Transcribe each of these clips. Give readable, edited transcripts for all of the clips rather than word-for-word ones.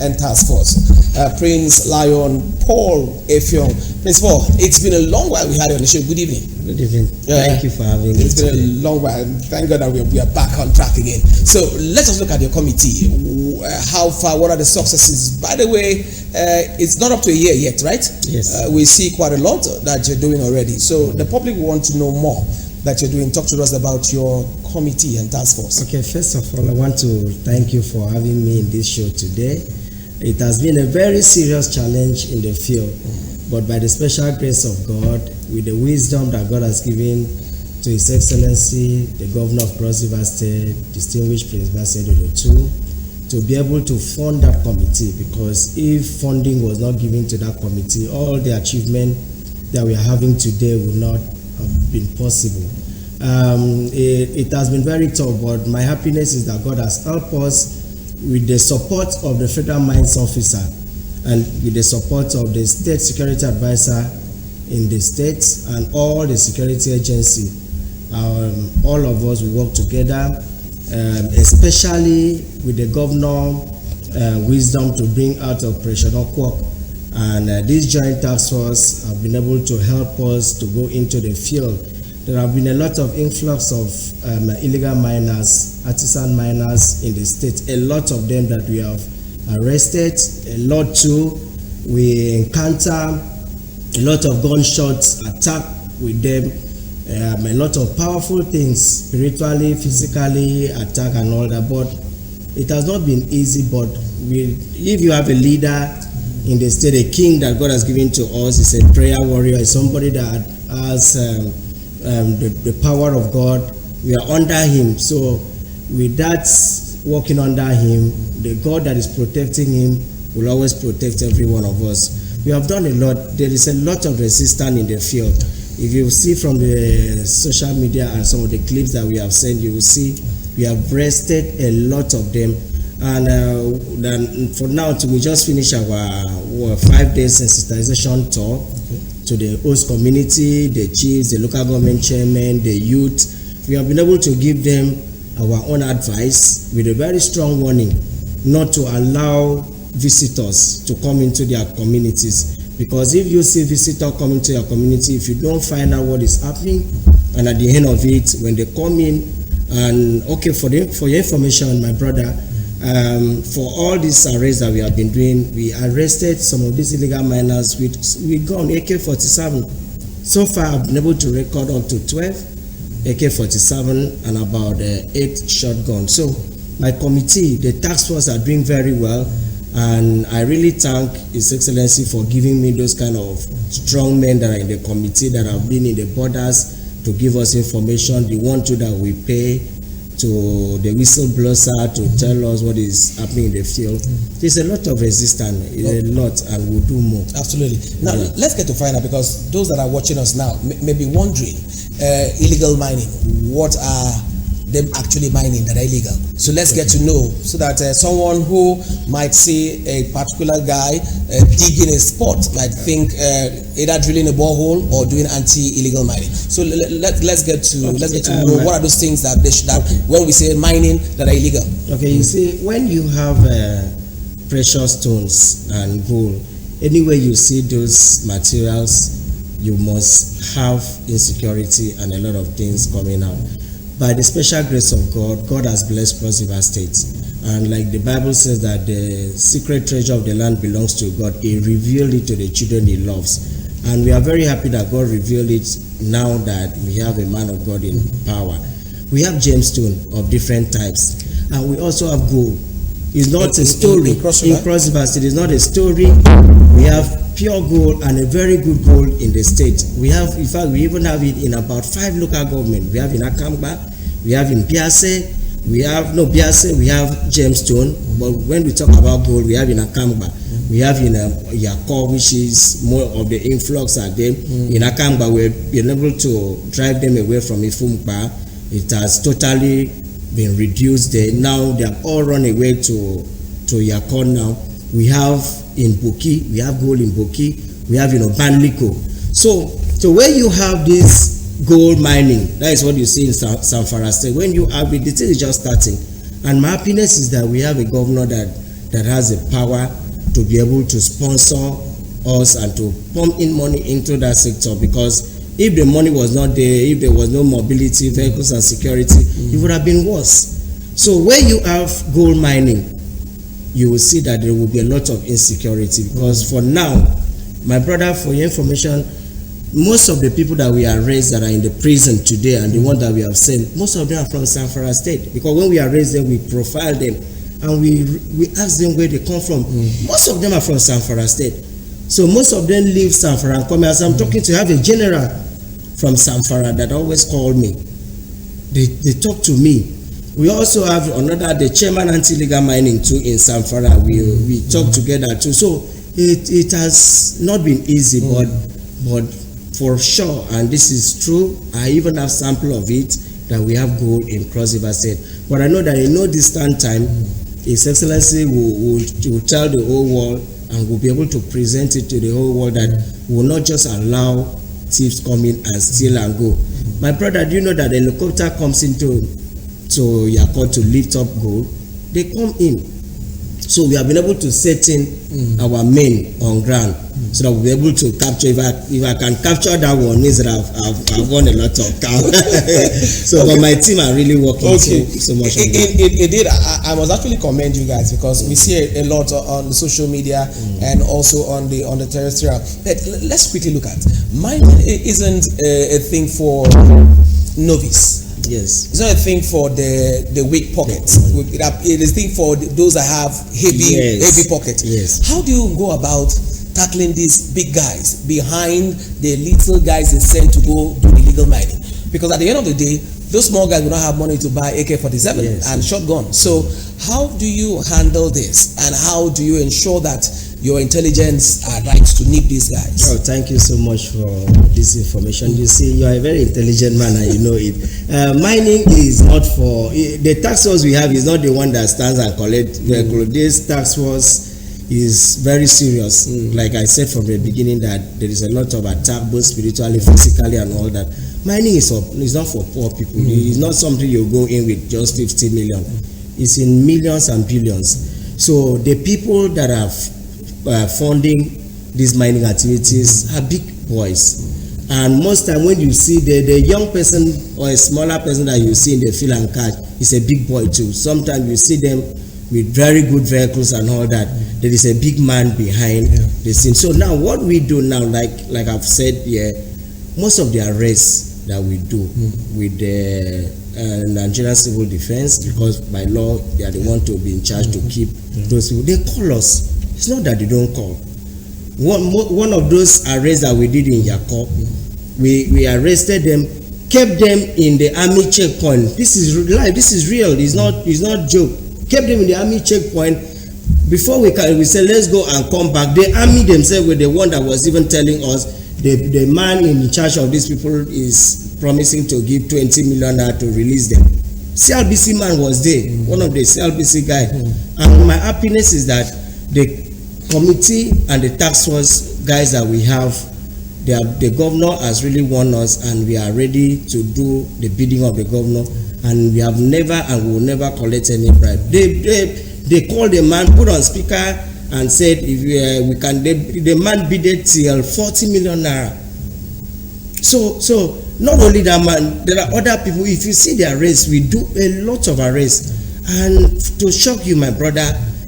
and Task Force. Prince Lion Paul Effiong. Prince Paul, it's been a long while we had you on the show. Good evening. Good evening. Thank you for having me. It's been a long while. Thank God that we are back on track again. So let us look at your committee. How far? What are the successes? By the way, it's not up to a year yet, right? Yes. We see quite a lot that you're doing already. So the public want to know more that you're doing. Talk to us about your committee and task force. Okay, first of all, I want to thank you for having me in this show today. It has been a very serious challenge in the field, but by the special grace of God, with the wisdom that God has given to His Excellency, the Governor of Cross River State, distinguished Prince Bassey Odotu, to be able to fund that committee, because if funding was not given to that committee, all the achievement that we are having today would not have been possible. It has been very tough, but my happiness is that God has helped us with the support of the Federal Mines Officer and with the support of the State Security Advisor in the states and all the security agency. All of us, we work together, especially with the Governor wisdom to bring out operational work. And this joint task force have been able to help us to go into the field. There have been a lot of influx of illegal miners, artisan miners in the state. A lot of them that we have arrested, a lot too. We encounter a lot of gunshots, attack with them, a lot of powerful things, spiritually, physically, attack and all that. But it has not been easy. But if you have a leader in the state, a king that God has given to us, is a prayer warrior, is somebody that has the power of God. We are under him. So with that, working under him, the God that is protecting him will always protect every one of us. We have done a lot. There is a lot of resistance in the field. If you see from the social media and some of the clips that we have sent, you will see we have arrested a lot of them. And then for now, we just finished our 5-day sensitization tour to the host community, the chiefs, the local government chairman, the youth. We have been able to give them our own advice with a very strong warning not to allow visitors to come into their communities. Because if you see visitor coming to your community, if you don't find out what is happening, and at the end of it, when they come in, and okay, for your information, my brother, for all these arrests that we have been doing, we arrested some of these illegal miners with gun AK-47. So far, I've been able to record up to 12 AK-47 and about 8 shotguns. So my committee, the task force, are doing very well, and I really thank His Excellency for giving me those kind of strong men that are in the committee, that have been in the borders to give us information. The one too that we pay to the whistleblower to tell us what is happening in the field. There's a lot of resistance, a lot, and we'll do more. Absolutely. Now, let's get to find out, because those that are watching us now may be wondering, illegal mining, what are them actually mining that are illegal? So let's get to know, so that someone who might see a particular guy digging a spot might think either drilling a borehole or doing anti-illegal mining. So let's get to know what are those things that they should have when we say mining that are illegal. Okay, you see, when you have precious stones and gold, anywhere you see those materials, you must have insecurity and a lot of things coming out. By the special grace of God, God has blessed Cross River State. And like the Bible says that the secret treasure of the land belongs to God, He revealed it to the children He loves. And we are very happy that God revealed it now that we have a man of God in power. We have gemstone of different types. And we also have gold. It's not a story. In Cross River State, it's not a story. We have pure gold and a very good gold in the state. We have, in fact, we even have it in about 5 local governments. We have in Akamba, we have in Biase, we have gemstone, but when we talk about gold, we have in Akamba, we have in Yako, which is more of the influx at them. In Akamba, we've been able to drive them away from Ifumpa. It has totally been reduced there. Now they have all run away to Yako now. We have in Boki, we have gold in Boki, we have Banliko. So when you have this gold mining, that is what you see in Zamfara State. When you have it, the thing is just starting. And my happiness is that we have a governor that that has the power to be able to sponsor us and to pump in money into that sector, because if the money was not there, if there was no mobility, vehicles and security, it would have been worse. So where you have gold mining, you will see that there will be a lot of insecurity, because for now, my brother, for your information, most of the people that we arrest that are in the prison today and the ones that we have sent, most of them are from Zamfara State, because when we arrest them, we profile them and we ask them where they come from. Most of them are from Zamfara State. So most of them leave Zamfara and come here. As I'm talking to, have a general from Zamfara that always call me. They talk to me. We also have another, the chairman anti-illegal mining too in Zamfara. We talk together too. So it has not been easy, but for sure, and this is true, I even have sample of it, that we have gold in Cross River State. But I know that in no distant time, His Excellency will tell the whole world and will be able to present it to the whole world that will not just allow thieves come in and steal and go. My brother, do you know that the helicopter comes into Yakot to lift up gold? They come in. So we have been able to set in our men on ground so that we'll be able to capture. If I can capture that one, means that I've won a lot of cow. So but my team are really working so much on that. It did. I must actually commend you guys, because we see a lot on social media and also on the terrestrial. Let's quickly look at mining. Isn't a thing for novice. Yes. It's not a thing for the weak pockets. It is a thing for those that have heavy pockets. Yes. How do you go about tackling these big guys behind the little guys they send to go do illegal mining? Because at the end of the day, those small guys will not have money to buy AK-47 and shotgun. So how do you handle this, and how do you ensure that your intelligence are right to nip these guys? Oh, thank you so much for this information. You see, you are a very intelligent man and you know it. Mining is not for, the tax force we have is not the one that stands and collects vehicle. This tax force is very serious. Like I said from the beginning, that there is a lot of attack, both spiritually, physically and all that. Mining is not for poor people. It's not something you go in with just 50 million. It's in millions and billions. So the people that are funding these mining activities are big boys, and most time when you see the young person or a smaller person that you see in the field and catch is a big boy too. Sometimes you see them with very good vehicles and all that. There is a big man behind the scene. So now what we do now, like I've said here, most of the arrests that we do with the Nigerian Civil Defense, because by law they are the one to be in charge to keep those people, they call us. It's not that they don't call. One of those arrests that we did in Yakot, we arrested them, kept them in the army checkpoint. This is live. This is real. It's not joke. Kept them in the army checkpoint. Before we said let's go and come back. The army themselves were the one that was even telling us the man in charge of these people is promising to give 20 million to release them. CLBC man was there, one of the CLBC guys, and my happiness is that the committee and the task force guys that we have, the governor has really won us, and we are ready to do the bidding of the governor, and we have never and will never collect any bribe. They called the man, put on speaker, and said if we can. The man bidded till 40 million naira. So not only that man, there are other people. If you see the arrests, we do a lot of arrests, and to shock you, my brother,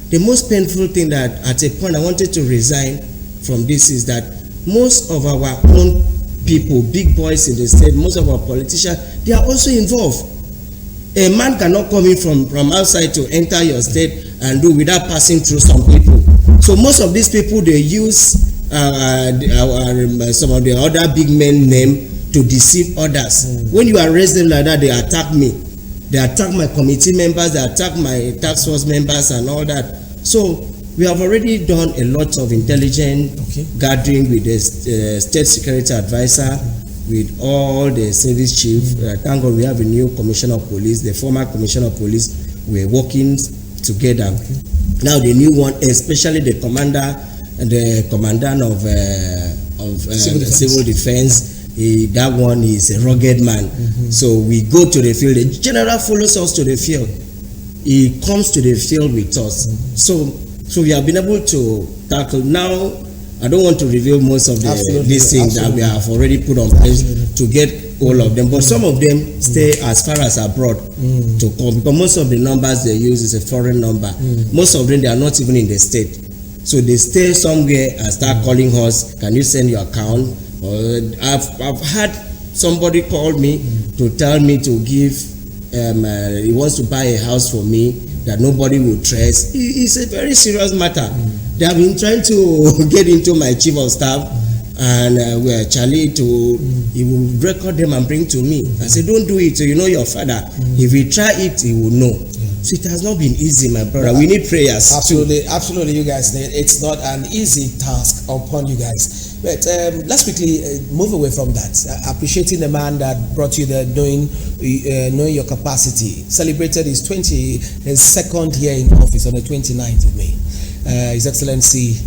the most painful thing that at a point I wanted to resign from this is that most of our own people, big boys in the state, most of our politicians, they are also involved. A man cannot come in from outside to enter your state and do without passing through some people. So most of these people, they use some of the other big men name to deceive others. When you arrest them like that, they attack me. They attack my committee members, they attack my task force members and all that. So we have already done a lot of intelligent gathering with the state security advisor, with all the service chief. Thank God we have a new commissioner of police, the former commissioner of police. We're working together. Now the new one, especially the commandant of civil defense. That one is a rugged man. So we go to the field. The general follows us to the field. He comes to the field with us. So So we have been able to tackle. Now, I don't want to reveal most of these things that we have already put on place to get all of them, but some of them stay as far as abroad to come, because most of the numbers they use is a foreign number. Most of them, they are not even in the state. So they stay somewhere and start calling us, can you send your account? Or I've had somebody call me to tell me to give, he wants to buy a house for me that nobody will trace. It's a very serious matter. They have been trying to get into my chief of staff, and we're Charlie he will record them and bring to me. I said, don't do it, so you know your father. If we try it, he will know. So it has not been easy, my brother. We need prayers. Absolutely, you guys. It's not an easy task upon you guys. But let's quickly move away from that. Appreciating the man that brought you there, knowing your capacity. Celebrated his 22nd year in office on the 29th of May. His Excellency,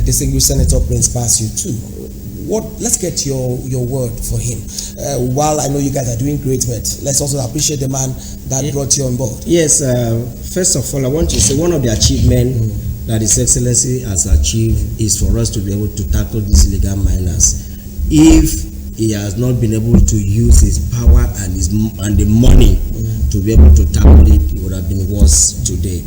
distinguished Senator Prince Basu too. Let's get your word for him. While I know you guys are doing great work, let's also appreciate the man that brought you on board. Yes, first of all, I want to say one of the achievements that His Excellency has achieved is for us to be able to tackle these illegal miners. If he has not been able to use his power and the money to be able to tackle it, it would have been worse today.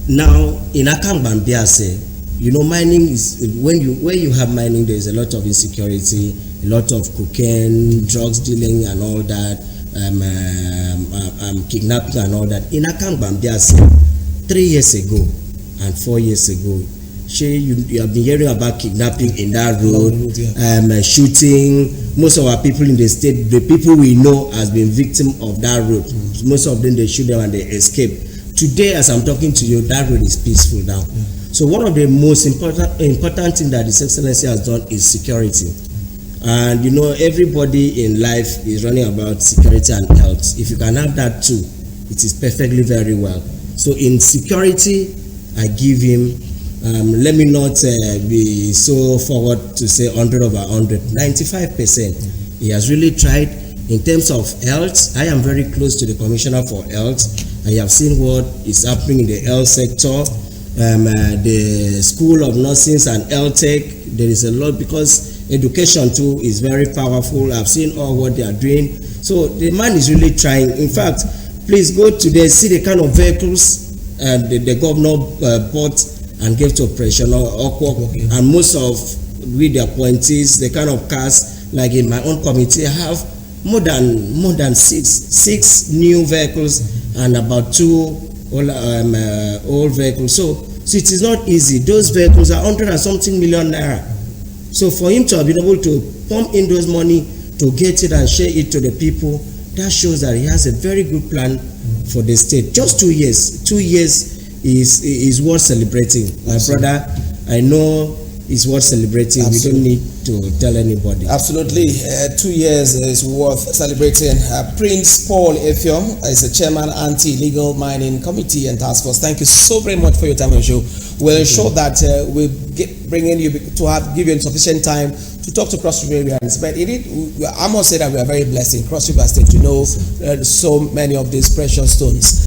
Now, in Akambambiase, you know, mining is when you have mining, there is a lot of insecurity, a lot of cocaine, drugs dealing, and all that, kidnapping and all that. In Akambambiase, 3 years ago and 4 years ago, you have been hearing about kidnapping in that road, shooting. Most of our people in the state, the people we know, has been victim of that road. Most of them, they shoot them and they escape. Today, as I'm talking to you, that road is peaceful now. So one of the most important things that His Excellency has done is security. And you know, everybody in life is running about security and health. If you can have that too, it is perfectly very well. So in security, I give him, let me not be so forward to say 100 over 100, 95%. He has really tried. In terms of health, I am very close to the Commissioner for Health. I have seen what is happening in the health sector. The School of Nursing and Health Tech, there is a lot, because education too is very powerful. I've seen all what they are doing. So the man is really trying. In fact, please go to there, see the kind of vehicles the governor bought and gave to Operation Okwo. And most of with the appointees, the kind of cars, like in my own committee, I have more than six new vehicles and about 2 old vehicles. So it is not easy. Those vehicles are 100 and something million naira. So for him to have been able to pump in those money to get it and share it to the people, that shows that he has a very good plan for the state. Just 2 years. 2 years is worth celebrating. My brother, I know it's worth celebrating. Absolutely. We don't need to tell anybody. Absolutely. 2 years is worth celebrating. Prince Paul Effiong is the chairman Anti-Illegal Mining Committee and Task Force. Thank you so very much for your time on the show. We'll ensure that we'll bringing you to give you sufficient time to talk to Cross River Areans. But I must say that we are very blessed in Cross River State to know so many of these precious stones.